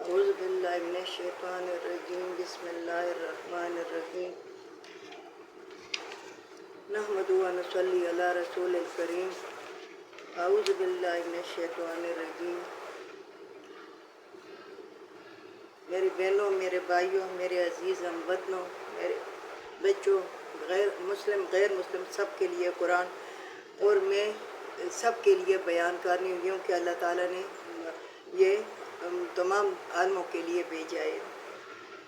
اعوذ باللہ من الشیطان الرجیم بسم اللہ الرحمن الرحیم نحمد و نصلی علی رسول الکریم اعوذ باللہ من الشیطان الرجیم۔ میری بہنوں، میرے بھائیوں، میرے عزیز ہم وطنوں، میرے بچوں، غیر مسلم سب کے لیے قرآن اور میں سب کے لیے بیان کرنی ہوں کہ اللہ تعالیٰ نے یہ تمام عالموں کے لیے بھیجا ہے۔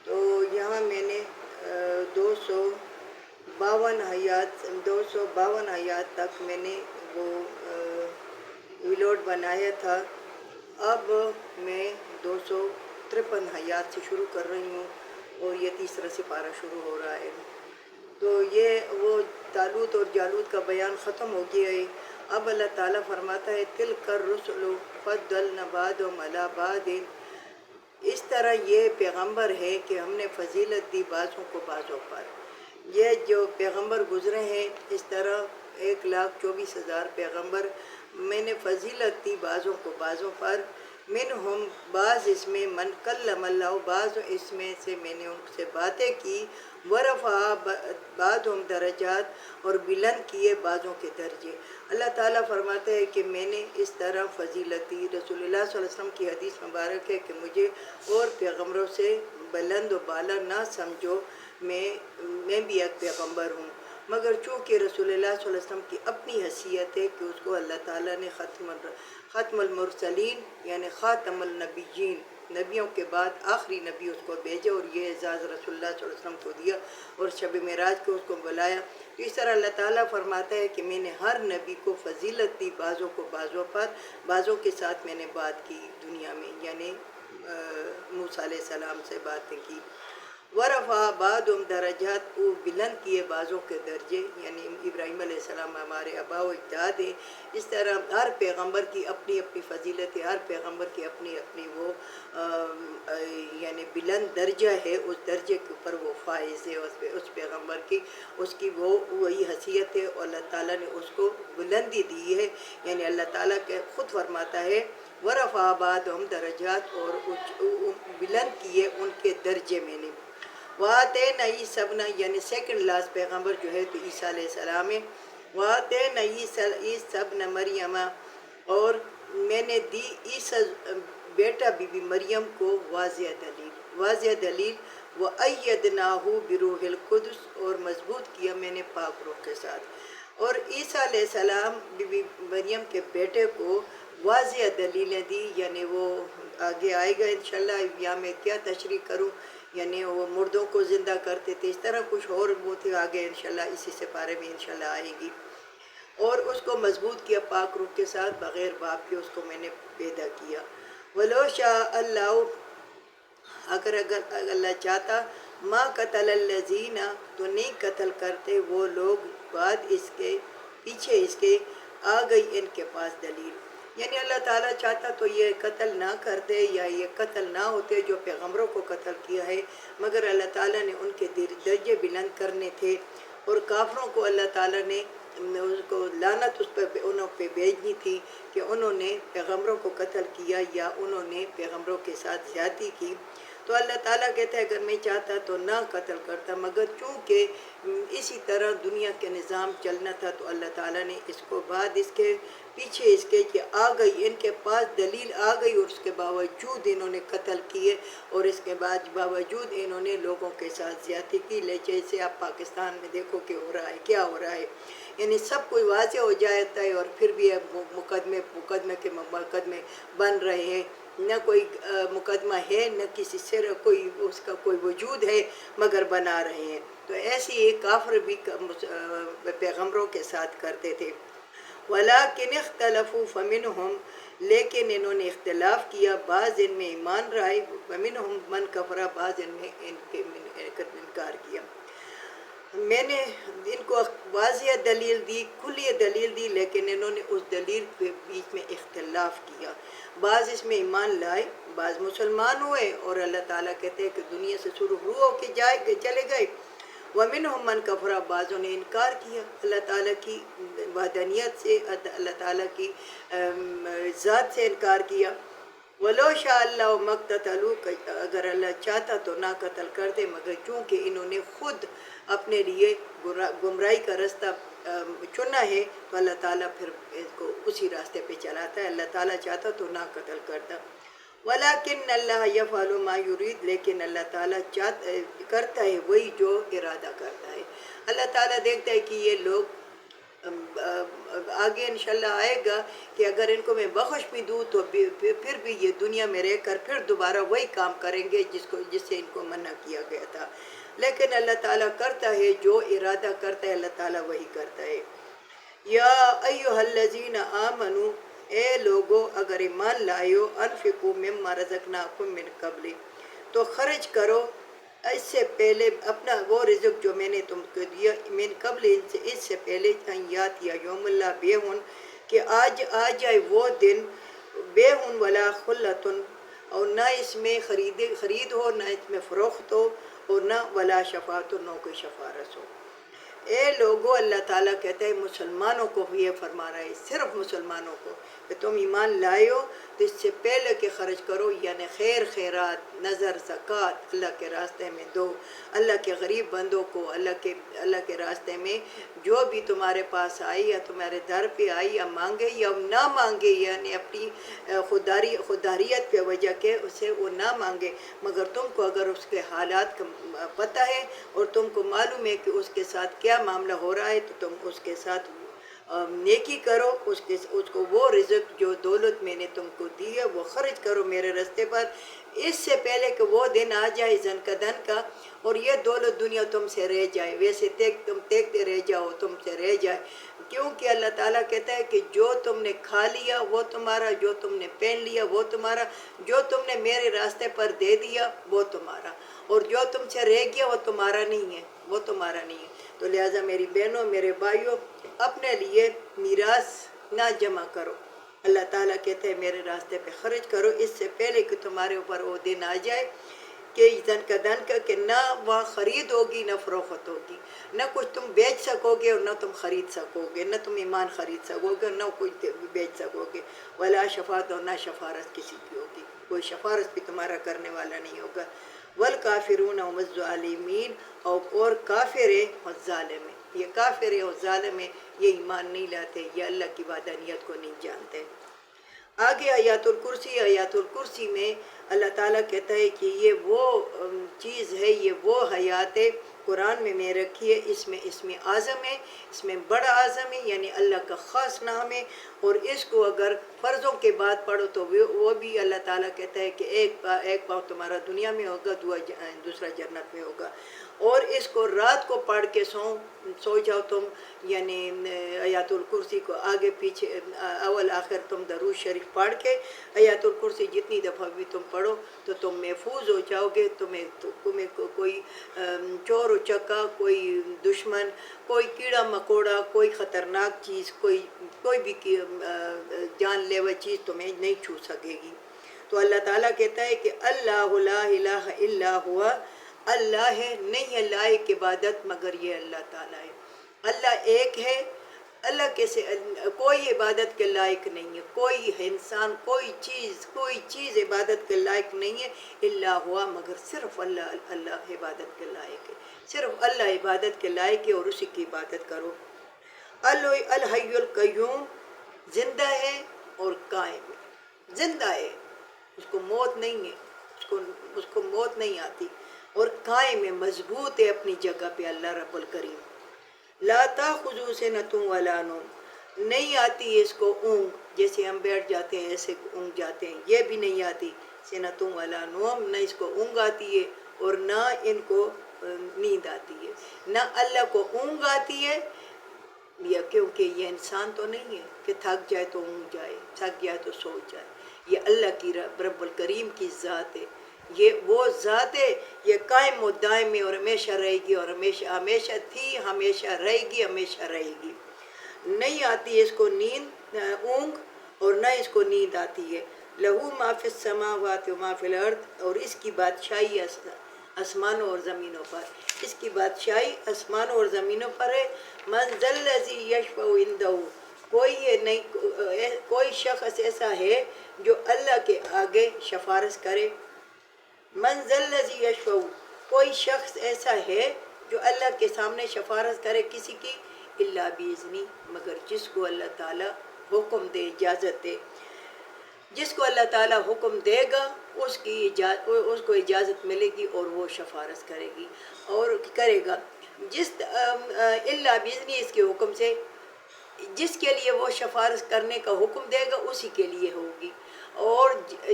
تو یہاں میں نے 252 آیات تک میں نے وہ ویلوڈ بنایا تھا۔ اب میں 253 آیات سے شروع کر رہی ہوں اور یہ تیسرا سپارہ شروع ہو رہا ہے۔ تو یہ وہ طالوت اور جالوت کا بیان ختم ہو گیا ہے۔ اب اللہ تعالیٰ فرماتا ہے تِلْکَ الرُّسُلُ فَضَّلْنَا بَعْضَهُمْ عَلَىٰ بَعْضٍ، اس طرح یہ پیغمبر ہے کہ ہم نے فضیلت دی بعضوں کو بعضوں پر۔ یہ جو پیغمبر گزرے ہیں اس طرح 1,24,000 پیغمبر میں نے فضیلت دی بعضوں کو بعضوں پر۔ منہم، بعض اس میں من کلم اللہ، بعض اس میں سے میں نے ان سے باتیں کی، ورفع بعضهم درجات، اور بلند کیے بعضوں کے درجے۔ اللہ تعالیٰ فرماتا ہے کہ میں نے اس طرح فضیلت دی۔ رسول اللہ صلی اللہ علیہ وسلم کی حدیث مبارک ہے کہ مجھے اور پیغمبروں سے بلند و بالا نہ سمجھو، میں بھی ایک پیغمبر ہوں، مگر چونکہ رسول اللہ صلی اللہ علیہ وسلم کی اپنی حیثیت ہے کہ اس کو اللہ تعالیٰ نے ختم المرسلین یعنی خاتم النبیین، نبیوں کے بعد آخری نبی اس کو بھیجا، اور یہ اعزاز رسول اللہ صلی اللہ علیہ وسلم کو دیا اور شب معراج کو اس کو بلایا۔ تو اس طرح اللہ تعالیٰ فرماتا ہے کہ میں نے ہر نبی کو فضیلت دی بعضوں کو بعضوں پر، بعضوں کے ساتھ میں نے بات کی دنیا میں، یعنی موسیٰ علیہ السلام سے باتیں کی۔ ورفع بعضهم درجات، وہ بلند کیے بعضوں کے درجے، یعنی ابراہیم علیہ السلام ہمارے آباء و اجداد ہیں۔ اس طرح ہر پیغمبر کی اپنی اپنی فضیلت ہے، ہر پیغمبر کی اپنی اپنی وہ یعنی بلند درجہ ہے، اس درجے کے اوپر وہ فائز ہے، اس پیغمبر کی اس کی وہی حیثیت ہے، اور اللہ تعالیٰ نے اس کو بلندی دی ہے۔ یعنی اللہ تعالیٰ کے خود فرماتا ہے ورفع بعضهم درجات، اور بلند کیے ان کے درجے میں نے۔ وَآتَيْنَا عِیسَىٰ ابْنَ، یعنی سیکنڈ لاسٹ پیغمبر جو ہے تو عیسیٰ علیہ السلام ہے۔ وَآتَيْنَا عِیسَىٰ ابْنَ مَرْیَمَ، اور میں نے دی عیسیٰ بیٹا بی بی مریم کو واضح دلیل، وَأَيَّدْنَاهُ بِرُوحِ الْقُدُسِ، اور مضبوط کیا میں نے پاک روح کے ساتھ۔ اور عیسیٰ علیہ السلام بی بی مریم کے بیٹے کو واضح دلیلیں دی، یعنی وہ آگے آئے گا انشاءاللہ، یہاں میں کیا تشریح کروں، یعنی وہ مردوں کو زندہ کرتے تھے، اس طرح کچھ اور وہ تھے، آگے انشاءاللہ اسی سپارے میں انشاءاللہ آئے گی۔ اور اس کو مضبوط کیا پاک روح کے ساتھ، بغیر باپ کے اس کو میں نے پیدا کیا۔ وَلَوْ شَاءَ اللَّهُ، اگر اللہ چاہتا، مَا قَتَلَ الَّذِينَ، تو نہیں قتل کرتے وہ لوگ بعد اس کے، پیچھے اس کے، آ گئی ان کے پاس دلیل۔ یعنی اللہ تعالیٰ چاہتا تو یہ قتل نہ کرتے، یا یہ قتل نہ ہوتے جو پیغمبروں کو قتل کیا ہے، مگر اللہ تعالیٰ نے ان کے درجے بلند کرنے تھے، اور کافروں کو اللہ تعالیٰ نے اس کو لعنت انہوں پہ بھیجنی تھی کہ انہوں نے پیغمبروں کو قتل کیا یا انہوں نے پیغمبروں کے ساتھ زیادتی کی۔ تو اللہ تعالیٰ کہتا ہے اگر میں چاہتا تو نہ قتل کرتا، مگر چونکہ اسی طرح دنیا کے نظام چلنا تھا تو اللہ تعالیٰ نے اس کو بعد اس کے، پیچھے اس کے کہ آ گئی ان کے پاس دلیل آ گئی، اور اس کے باوجود انہوں نے قتل کیے، اور اس کے بعد باوجود انہوں نے لوگوں کے ساتھ زیادتی کی۔ جیسے آپ پاکستان میں دیکھو کہ ہو رہا ہے، کیا ہو رہا ہے، یعنی سب کوئی واضح ہو جاتا ہے، اور پھر بھی مقدمے بن رہے ہیں، نہ کوئی مقدمہ ہے، نہ کسی سے کوئی اس کا کوئی وجود ہے، مگر بنا رہے ہیں۔ تو ایسی ایک کافر بھی پیغمبروں کے ساتھ کرتے تھے۔ وَلَٰكِنِ اخْتَلَفُوا فَمِنْهُمْ، لیکن انہوں نے اختلاف کیا، بعض ان میں ایمان لائے، وَمِنْهُمْ مَنْ كَفَرَ، بعض ان میں انکار کیا۔ میں نے ان کو واضح دلیل دی، کھلی دلیل دی، لیکن انہوں نے اس دلیل کے بیچ میں اختلاف کیا۔ بعض اس میں ایمان لائے، بعض مسلمان ہوئے، اور اللہ تعالیٰ کہتے ہیں کہ دنیا سے سرخرو ہو کے چلے گئے۔ وَمِنْهُمْ مَنْ كَفَرَ، بعضوں نے انکار کیا اللہ تعالیٰ کی وحدانیت سے، اللہ تعالیٰ کی ذات سے انکار کیا۔ ولو شاء اللہ مقتتلوا، اگر اللہ چاہتا تو نہ قتل کرتے، مگر چونکہ انہوں نے خود اپنے لیے گمراہی کا راستہ چنا ہے تو اللہ تعالیٰ پھر اس کو اسی راستے پہ چلاتا ہے۔ اللہ تعالیٰ چاہتا تو نہ قتل کرتا۔ ولیکن اللہ یفعل ما یرید، لیکن اللہ تعالیٰ کرتا ہے وہی جو ارادہ کرتا ہے۔ اللہ تعالیٰ دیکھتا ہے کہ یہ لوگ آگے انشاءاللہ آئے گا کہ اگر ان کو میں بخش بھی دوں تو پھر بھی یہ دنیا میں رہ کر پھر دوبارہ وہی کام کریں گے جس سے ان کو منع کیا گیا تھا۔ لیکن اللہ تعالیٰ کرتا ہے جو ارادہ کرتا ہے، اللہ تعالیٰ وہی کرتا ہے۔ یا ایہا الذین آمنو، اے لوگو اگر ایمان لائے ہو، انفقوا مما رزقناکم من قبل، تو خرچ کرو اس سے پہلے اپنا وہ رزق جو میں نے تم کو دیا، من قبل اس سے پہلے، ان یات یا یوم اللہ بیہن، کہ آج آ جائے وہ دن، بیہن ولا خلتن، اور نہ اس میں خرید ہو، نہ اس میں فروخت ہو، اور نہ ولا شفاعت، نہ کوئی شفارس ہو۔ اے لوگو، اللہ تعالیٰ کہتا ہے مسلمانوں کو یہ فرما رہا ہے، صرف مسلمانوں کو، کہ تم ایمان لائے ہو تو اس سے پہلے کہ خرچ کرو، یعنی خیر خیرات، نظر، زکوٰۃ اللہ کے راستے میں دو، اللہ کے غریب بندوں کو اللہ کے راستے میں جو بھی تمہارے پاس آئی یا تمہارے در پہ آئی یا مانگے یا نہ مانگے، یعنی اپنی خودداریت پہ وجہ کے اسے وہ نہ مانگے، مگر تم کو اگر اس کے حالات کا پتہ ہے اور تم کو معلوم ہے کہ اس کے ساتھ کیا معاملہ ہو رہا ہے، تو تم اس کے ساتھ نیکی کرو، اس کو وہ رزق جو دولت میں نے تم کو دی ہے وہ خرچ کرو میرے راستے پر، اس سے پہلے کہ وہ دن آ جائے زن کا دن کا، اور یہ دولت دنیا تم سے رہ جائے، ویسے تم دیکھتے رہ جاؤ، تم سے رہ جائے۔ کیونکہ اللہ تعالیٰ کہتا ہے کہ جو تم نے کھا لیا وہ تمہارا، جو تم نے پہن لیا وہ تمہارا، جو تم نے میرے راستے پر دے دیا وہ تمہارا، اور جو تم سے رہ گیا وہ تمہارا نہیں ہے، وہ تمہارا نہیں ہے۔ تو لہٰذا میری بہنوں، میرے بھائیوں، اپنے لیے میراث نہ جمع کرو۔ اللہ تعالیٰ کہتے ہیں میرے راستے پہ خرچ کرو اس سے پہلے کہ تمہارے اوپر وہ دن آ جائے کہ دن کا کہ نہ وہاں خرید ہوگی نہ فروخت ہوگی، نہ کچھ تم بیچ سکو گے اور نہ تم خرید سکو گے، نہ تم ایمان خرید سکو گے اور نہ کچھ بیچ سکو گے، ولا شفاعت، اور نہ شفارت کسی کی ہوگی، کوئی شفارت بھی تمہارا کرنے والا نہیں ہوگا۔ والکافرون هم الظالمین، اور کافر ہے اور ظالم ہے، یہ کافر ہے اور ظالم ہے، یہ ایمان نہیں لاتے، یہ اللہ کی وحدانیت کو نہیں جانتے۔ آگے آیات الکرسی میں اللہ تعالیٰ کہتا ہے کہ یہ وہ چیز ہے، یہ وہ حیات ہے قرآن میں رکھی ہے، اس میں اعظم ہے، اس میں بڑا اعظم ہے، یعنی اللہ کا خاص نام ہے، اور اس کو اگر فرضوں کے بعد پڑھو تو وہ بھی اللہ تعالیٰ کہتا ہے کہ ایک پاؤں تمہارا دنیا میں ہوگا، دوسرا جنت میں ہوگا، اور اس کو رات کو پڑھ کے سو جاؤ تم، یعنی آیات الکرسی کو آگے پیچھے اول آخر تم درود شریف پڑھ کے آیات الکرسی جتنی دفعہ بھی تم پڑھو تو تم محفوظ ہو جاؤ گے، تمہیں کوئی چور و چکا، کوئی دشمن، کوئی کیڑا مکوڑا، کوئی خطرناک چیز، کوئی بھی جان لیوا چیز تمہیں نہیں چھو سکے گی۔ تو اللہ تعالیٰ کہتا ہے کہ اللہ لا الہ الا ہوا، اللہ ہے، نہیں ہے لائق عبادت مگر یہ اللہ تعالیٰ ہے۔ اللہ ایک ہے، اللہ کے سے کوئی عبادت کے لائق نہیں ہے، کوئی انسان، کوئی چیز عبادت کے لائق نہیں ہے، الا ہوا، مگر صرف اللہ عبادت کے لائق ہے، صرف اللہ عبادت کے لائق ہے، اور اسی کی عبادت کرو۔ الحی القیوم، زندہ ہے اور قائم ہے، زندہ ہے، اس کو موت نہیں ہے، اس کو موت نہیں آتی، اور قائم ہے، مضبوط ہے اپنی جگہ پہ اللہ رب الکریم۔ لا تاخذو سنۃ ولا نوم، نہیں آتی اس کو اونگ، جیسے ہم بیٹھ جاتے ہیں ایسے اونگ جاتے ہیں، یہ بھی نہیں آتی سنۃ ولا نوم، نہ اس کو اونگ آتی ہے اور نہ ان کو نیند آتی ہے، نہ اللہ کو اونگ آتی ہے، کیونکہ یہ انسان تو نہیں ہے کہ تھک جائے تو اونگ جائے، تھک جائے تو سو جائے، یہ اللہ کی رب الکریم کی ذات ہے، یہ وہ ذات ہے، یہ قائم و دائم ہے اور ہمیشہ رہے گی، اور ہمیشہ تھی، ہمیشہ رہے گی، ہمیشہ رہے گی۔ نہیں آتی اس کو نیند، اونگ، اور نہ اس کو نیند آتی ہے۔ لہو ما فی السماوات و ما فی الارض، اور اس کی بادشاہی آسمانوں اور زمینوں پر، اس کی بادشاہی آسمانوں اور زمینوں پر ہے۔ من ذا الذی یشفع عندہ، کوئی شخص ایسا ہے جو اللہ کے آگے سفارش کرے. من ذا الذی یشفع، کوئی شخص ایسا ہے جو اللہ کے سامنے سفارش کرے کسی کی، الا باذنی، مگر جس کو اللہ تعالیٰ حکم دے، اجازت دے. جس کو اللہ تعالیٰ حکم دے گا اس کو اجازت ملے گی اور وہ سفارش کرے گی اور کرے گا. الا باذنی، اس کے حکم سے. جس کے لیے وہ سفارش کرنے کا حکم دے گا اسی کے لیے ہوگی، اور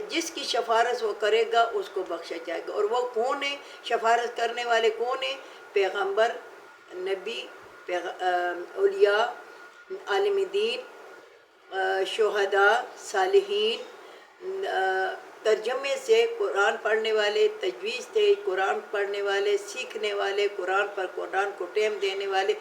جس کی سفارش وہ کرے گا اس کو بخشا جائے گا. اور وہ کون ہے؟ سفارش کرنے والے کون ہیں؟ پیغمبر، نبی، اولیاء، عالم دین، شہداء، صالحین. ترجمے سے قرآن پڑھنے والے، تجویز سے قرآن پڑھنے والے، سیکھنے والے، قرآن کو ٹائم دینے والے،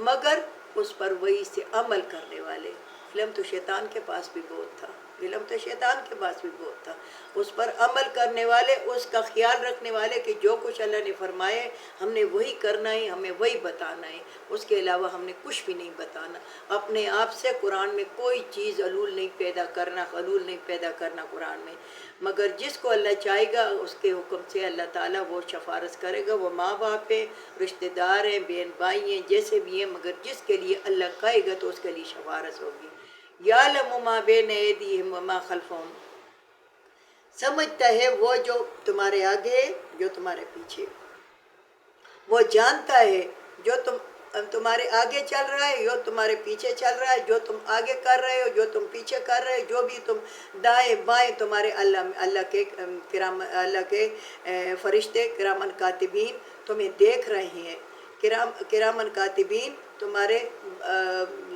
مگر اس پر وہی سے عمل کرنے والے. علم تو شیطان کے پاس بھی بہت تھا، علم تو شیطان کے پاس بھی بہت تھا. اس پر عمل کرنے والے، اس کا خیال رکھنے والے کہ جو کچھ اللہ نے فرمائے ہم نے وہی کرنا ہے، ہمیں وہی بتانا ہے، اس کے علاوہ ہم نے کچھ بھی نہیں بتانا. اپنے آپ سے قرآن میں کوئی چیز علول نہیں پیدا کرنا، خلول نہیں پیدا کرنا قرآن میں. مگر جس کو اللہ چاہے گا اس کے حکم سے اللہ تعالیٰ وہ سفارش کرے گا. وہ ماں باپ ہیں، رشتہ دار ہیں، بہن بھائی ہیں، جیسے بھی ہیں، مگر جس کے لیے اللہ کہے گا تو اس کے لیے سفارش ہوگی. یعلم ما بین ایدیہم وما خلفہم، سمجھتا ہے وہ جو تمہارے آگے ہے، جو تمہارے پیچھے. وہ جانتا ہے جو تمہارے آگے چل رہا ہے، جو تمہارے پیچھے چل رہا ہے، جو تم آگے کر رہے ہو، جو تم پیچھے کر رہے ہو، جو بھی تم دائیں بائیں، تمہارے اللہ کے فرشتے کرامن کاتبین تمہیں دیکھ رہے ہیں. کرامن کاتبین تمہارے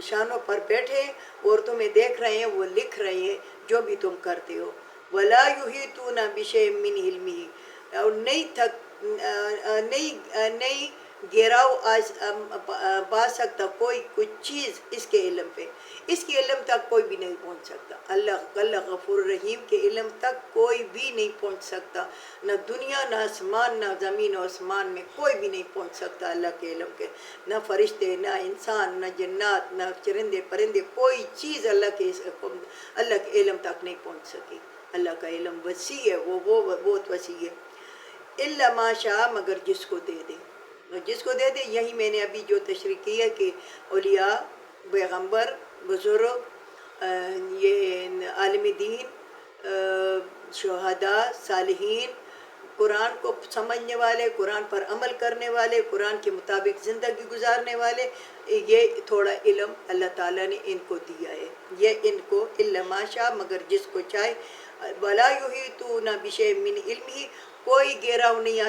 شانوں پر بیٹھے اور تمہیں دیکھ رہے ہیں، وہ لکھ رہے ہیں جو بھی تم کرتے ہو. وَلَا يُحِيطُونَ بِشَيْءٍ مِّنْ عِلْمِهِ، اور نہیں گھیراؤ پا سکتا کوئی کچھ چیز اس کے علم پہ. اس کے علم تک کوئی بھی نہیں پہنچ سکتا. اللہ غفور رحیم کے علم تک کوئی بھی نہیں پہنچ سکتا. نہ دنیا، نہ آسمان، نہ زمین و آسمان میں کوئی بھی نہیں پہنچ سکتا اللہ کے علم کے. نہ فرشتے، نہ انسان، نہ جنات، نہ چرندے پرندے، کوئی چیز اللہ کے علم تک نہیں پہنچ سکی. اللہ کا علم وسیع ہے، وہ بہت وسیع ہے. الا ما شاء، مگر جس کو دے دے، جس کو دے دے. یہی میں نے ابھی جو تشریح کی ہے کہ اولیاء، پیغمبر، بزرگ، یہ عالم دین، شہداء، صالحین، قرآن کو سمجھنے والے، قرآن پر عمل کرنے والے، قرآن کے مطابق زندگی گزارنے والے، یہ تھوڑا علم اللہ تعالیٰ نے ان کو دیا ہے. یہ ان کو الا ما شاء، مگر جس کو چاہے. وَلَا يُحِيطُونَ بِشَيْءٍ مِّنْ عِلْمِهِ، کوئی گھیراؤ نہیں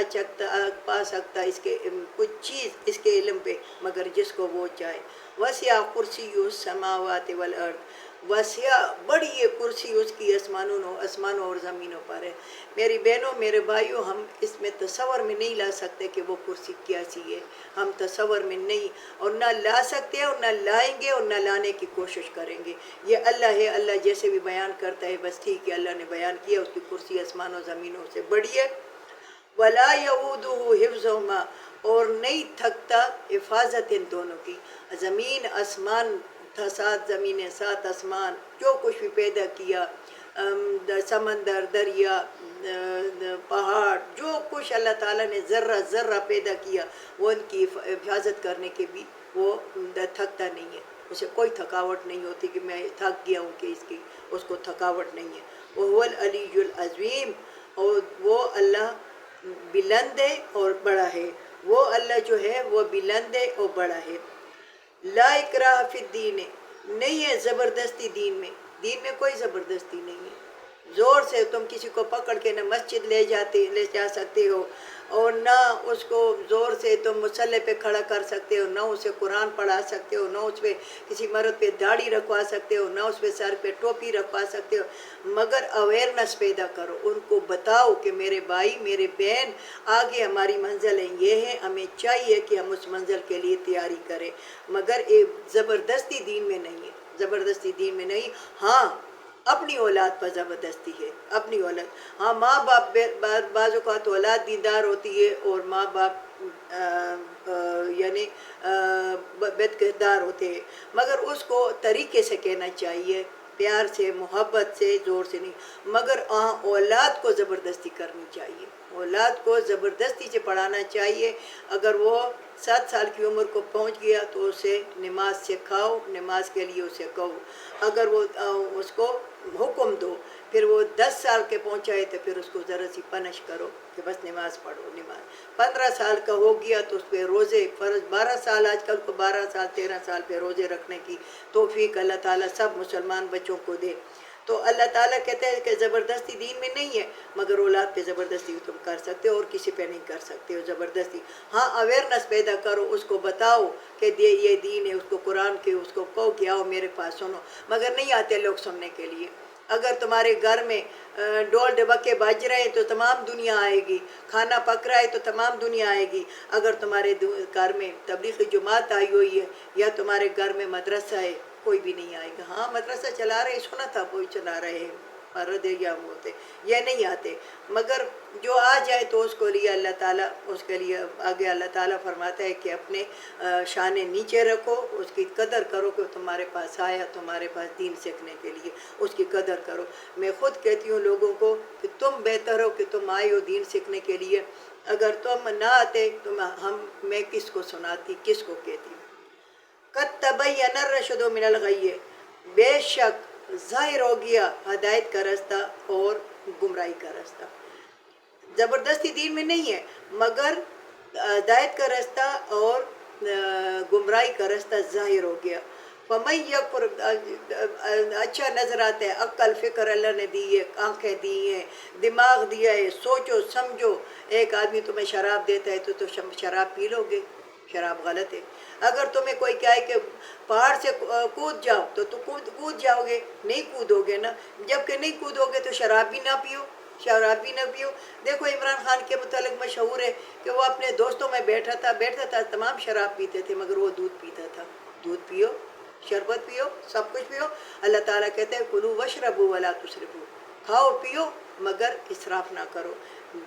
پا سکتا اس کے کچھ چیز اس کے علم پہ مگر جس کو وہ چاہے. وَسِعَ كُرْسِيُّهُ السَّمَاوَاتِ وَالْأَرْضِ، وسیع بڑی یہ کرسی اس کی آسمانوں اور زمینوں پر ہے. میری بہنوں، میرے بھائیوں، ہم اس میں تصور میں نہیں لا سکتے کہ وہ کرسی کیسی ہے. ہم تصور میں نہیں، اور نہ لا سکتے اور نہ لائیں گے اور نہ لانے کی کوشش کریں گے. یہ اللہ ہے، اللہ جیسے بھی بیان کرتا ہے بس ٹھیک ہے، اللہ نے بیان کیا، اس کی کرسی آسمانوں زمینوں سے بڑی ہے. وَلَا يَئُودُهُ حِفْظُهُمَا، اور نہیں تھکتا حفاظت ان دونوں کی. زمین آسمان تھا، 7 زمینیں، 7 آسمان، جو کچھ بھی پیدا کیا، سمندر، دریا، پہاڑ، جو کچھ اللہ تعالیٰ نے ذرہ ذرہ پیدا کیا، وہ ان کی حفاظت کرنے کے بھی وہ تھکتا نہیں ہے. اسے کوئی تھکاوٹ نہیں ہوتی کہ میں تھک گیا ہوں، کہ اس کو تھکاوٹ نہیں ہے. وَهُوَ الْعَلِيُّ الْعَظِيمُ، اور وہ اللہ بلند ہے اور بڑا ہے. وہ اللہ جو ہے وہ بلند ہے اور بڑا ہے. لا اکراہ فی الدین، نہیں ہے زبردستی دین میں. دین میں کوئی زبردستی نہیں ہے. زور سے تم کسی کو پکڑ کے نہ مسجد لے جا سکتے ہو، اور نہ اس کو زور سے تم مصلی پہ کھڑا کر سکتے ہو، نہ اسے قرآن پڑھا سکتے ہو، نہ اس پہ کسی مرد پہ داڑھی رکھوا سکتے ہو، نہ اس پہ سر پہ ٹوپی رکھوا سکتے ہو. مگر اویئرنس پیدا کرو، ان کو بتاؤ کہ میرے بھائی، میرے بہن، آگے ہماری منزلیں یہ ہیں، ہمیں چاہیے کہ ہم اس منزل کے لیے تیاری کریں. مگر ایک زبردستی دین میں نہیں ہے، زبردستی دین میں نہیں. ہاں اپنی اولاد پر زبردستی ہے، اپنی اولاد. ہاں ماں باپ بعض اوقات اولاد دیندار ہوتی ہے اور ماں باپ یعنی بد کردار ہوتے ہیں، مگر اس کو طریقے سے کہنا چاہیے پیار سے محبت سے زور سے نہیں، مگر اولاد کو زبردستی کرنی چاہیے، اولاد کو زبردستی سے پڑھانا چاہیے۔ اگر وہ 7 سال کی عمر کو پہنچ گیا تو اسے نماز سکھاؤ، نماز کے لیے اسے کہو۔ اگر وہ اس کو حکم دو، پھر وہ 10 سال کے پہنچائے تو پھر اس کو ذرا سی پنش کرو کہ بس نماز پڑھو۔ نماز 15 سال کا ہو گیا تو اس پہ روزے فرض، 12 سال آج کل کو 12 سال 13 سال پہ روزے رکھنے کی توفیق اللہ تعالیٰ سب مسلمان بچوں کو دے۔ تو اللہ تعالیٰ کہتے ہیں کہ زبردستی دین میں نہیں ہے، مگر اولاد پہ زبردستی تم کر سکتے ہو اور کسی پہ نہیں کر سکتے ہو زبردستی۔ ہاں اویئرنس پیدا کرو، اس کو بتاؤ کہ یہ دین ہے، اس کو قرآن کے اس کو کہو کہ آؤ میرے پاس سنو، مگر نہیں آتے لوگ سننے کے لیے۔ اگر تمہارے گھر میں ڈول ڈبکے بج رہے ہیں تو تمام دنیا آئے گی، کھانا پک رہا ہے تو تمام دنیا آئے گی۔ اگر تمہارے گھر میں تبلیغی جماعت آئی ہوئی ہے یا تمہارے گھر میں مدرسہ ہے، کوئی بھی نہیں آئے گا۔ ہاں مدرسہ چلا رہے، سنا تھا کوئی چلا رہے ہیں، مرد یا ہوتے یہ نہیں آتے، مگر جو آ جائے تو اس کو لیے اللہ تعالیٰ، اس کے لیے آگے اللہ تعالیٰ فرماتا ہے کہ اپنے شان نیچے رکھو، اس کی قدر کرو کہ تمہارے پاس آیا، تمہارے پاس دین سیکھنے کے لیے، اس کی قدر کرو۔ میں خود کہتی ہوں لوگوں کو کہ تم بہتر ہو کہ تم آئے ہو دین سیکھنے کے لیے، اگر تم نہ آتے تو میں کس کو سناتی، کس کو کہتی۔ قد تبین الرشد من الغی، بے شک ظاہر ہو گیا ہدایت کا رستہ اور گمراہی کا رستہ۔ زبردستی دین میں نہیں ہے، مگر ہدایت کا رستہ اور گمراہی کا رستہ ظاہر ہو گیا۔ فَمَن يَكْفُرْ، اچھا نظر آتا ہے، عقل فکر اللہ نے دی ہے، آنکھیں دی ہیں، دماغ دیا ہے، سوچو سمجھو۔ ایک آدمی تمہیں شراب دیتا ہے تو شراب پی لو گے، شراب غلط ہے۔ اگر تمہیں کوئی کہے کہ پہاڑ سے کود جاؤ تو کود جاؤ گے، نہیں کودو گے نا۔ جب کہ نہیں کودو گے تو شراب بھی نہ پیو، شراب بھی نہ پیو۔ دیکھو عمران خان کے متعلق مشہور ہے کہ وہ اپنے دوستوں میں بیٹھا تھا، تمام شراب پیتے تھے مگر وہ دودھ پیتا تھا۔ دودھ پیو، شربت پیو، سب کچھ پیو۔ اللہ تعالیٰ کہتے ہیں کلوا واشربوا ولا تسرفوا، کھاؤ پیو مگر اسراف نہ کرو۔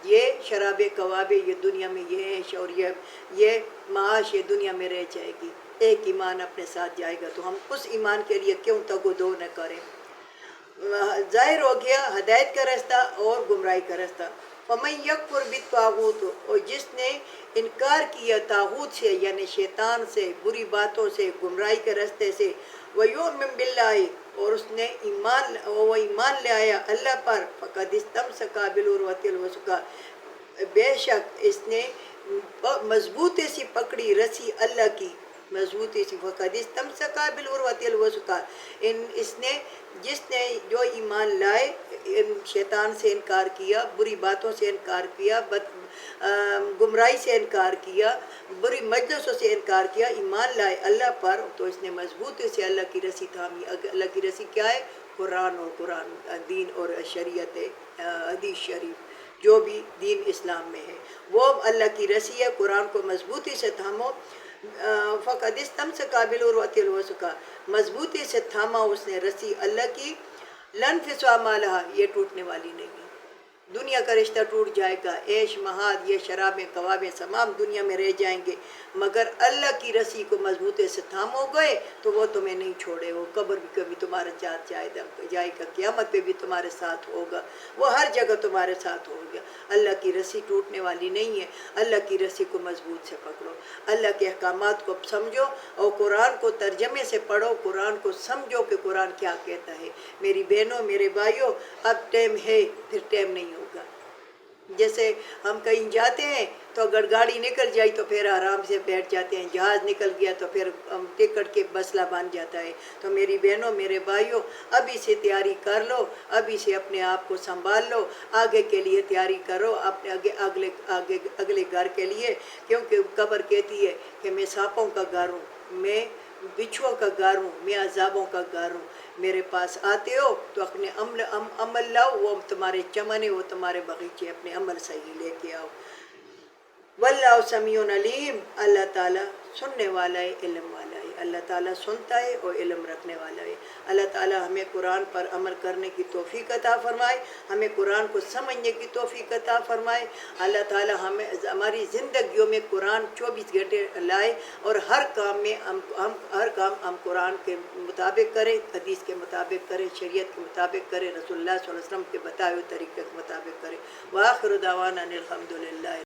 یہ شراب کباب یہ دنیا میں یہ ہے، اور یہ معاش یہ دنیا میں رہ جائے گی، ایک ایمان اپنے ساتھ جائے گا، تو ہم اس ایمان کے لیے کیوں تگ و دو نہ کریں۔ ظاہر ہو گیا ہدایت کا رستہ اور گمراہی کا رستہ۔ فَمَن يَكْفُرْ بِالطَّاغُوتِ، اور جس نے انکار کیا طاغوت سے یعنی شیطان سے، بری باتوں سے، گمراہی کے رستے سے، وَيُؤْمِن بِاللَّهِ، اور اس نے ایمان لے آیا اللہ پر، فَقَدِ اسْتَمْسَكَ بِالْعُرْوَةِ الْوُثْقَىٰ، بے شک اس نے مضبوطی سی پکڑی رسی اللہ کی، مضبوطی سی۔ فَقَدِ اسْتَمْسَكَ بِالْعُرْوَةِ الْوُثْقَىٰ، اس نے جس نے جو ایمان لائے، شیطان سے انکار کیا، بری باتوں سے انکار کیا، گمراہی سے انکار کیا، بری مجلسوں سے انکار کیا، ایمان لائے اللہ پر، تو اس نے مضبوطی سے اللہ کی رسی تھامی۔ اللہ کی رسی کیا ہے؟ قرآن، اور قرآن دین اور شریعت حدیث شریف، جو بھی دین اسلام میں ہے وہ اللہ کی رسی ہے۔ قرآن کو مضبوطی سے تھامو۔ فَقَدِ اسْتَمْسَكَ بِالْعُرْوَةِ الْوُثْقَىٰ، مضبوطی سے تھاما اس نے رسی اللہ کی۔ لَن فِسْوَ مَا لَهَا، یہ ٹوٹنے والی نہیں ہے۔ دنیا کا رشتہ ٹوٹ جائے گا، عیش مہاد یہ شرابیں کوابیں تمام دنیا میں رہ جائیں گے، مگر اللہ کی رسی کو مضبوطی سے تھامو گئے تو وہ تمہیں نہیں چھوڑے۔ وہ قبر بھی کبھی تمہارے ساتھ جائے گا، قیامت پہ بھی تمہارے ساتھ ہوگا، وہ ہر جگہ تمہارے ساتھ ہوگا۔ اللہ کی رسی ٹوٹنے والی نہیں ہے، اللہ کی رسی کو مضبوط سے پکڑو، اللہ کے احکامات کو سمجھو اور قرآن کو ترجمے سے پڑھو، قرآن کو سمجھو کہ قرآن کیا کہتا ہے۔ میری بہنوں میرے بھائیوں، اب ٹائم ہے، پھر ٹائم نہیں ہوگا۔ جیسے ہم کہیں جاتے ہیں تو اگر گاڑی نکل جائے تو پھر آرام سے بیٹھ جاتے ہیں، جہاز نکل گیا تو پھر ٹکٹ کے مسئلہ بن جاتا ہے۔ تو میری بہنوں میرے بھائیوں، ابھی سے تیاری کر لو، ابھی سے اپنے آپ کو سنبھال لو، آگے کے لیے تیاری کرو، اپنے اگلے گھر کے لیے، کیونکہ قبر کہتی ہے کہ میں سانپوں کا گھر ہوں، میں بچھوؤں کا گھر ہوں، میں عذابوں کا گھر ہوں۔ میرے پاس آتے ہو تو اپنے عمل لاؤ، وہ تمہارے چمن ہے، وہ تمہارے باغیچے، اپنے عمل صحیح لے کے آؤ۔ واللہ سمیع علیم، اللہ تعالیٰ سننے والا ہے، علم والا ہے۔ اللہ تعالیٰ سنتا ہے اور علم رکھنے والا ہے۔ اللہ تعالیٰ ہمیں قرآن پر عمل کرنے کی توفیق عطا فرمائے، ہمیں قرآن کو سمجھنے کی توفیق عطا فرمائے۔ اللہ تعالیٰ ہماری زندگیوں میں قرآن 24 گھنٹے لائے اور ہر کام ہم قرآن کے مطابق کریں، حدیث کے مطابق کریں، شریعت کے مطابق کریں، رسول اللہ صلی اللہ علیہ وسلم کے بتائے ہوئے طریقے کے مطابق کریں۔ وآخر دعوانا ان الحمد للہ۔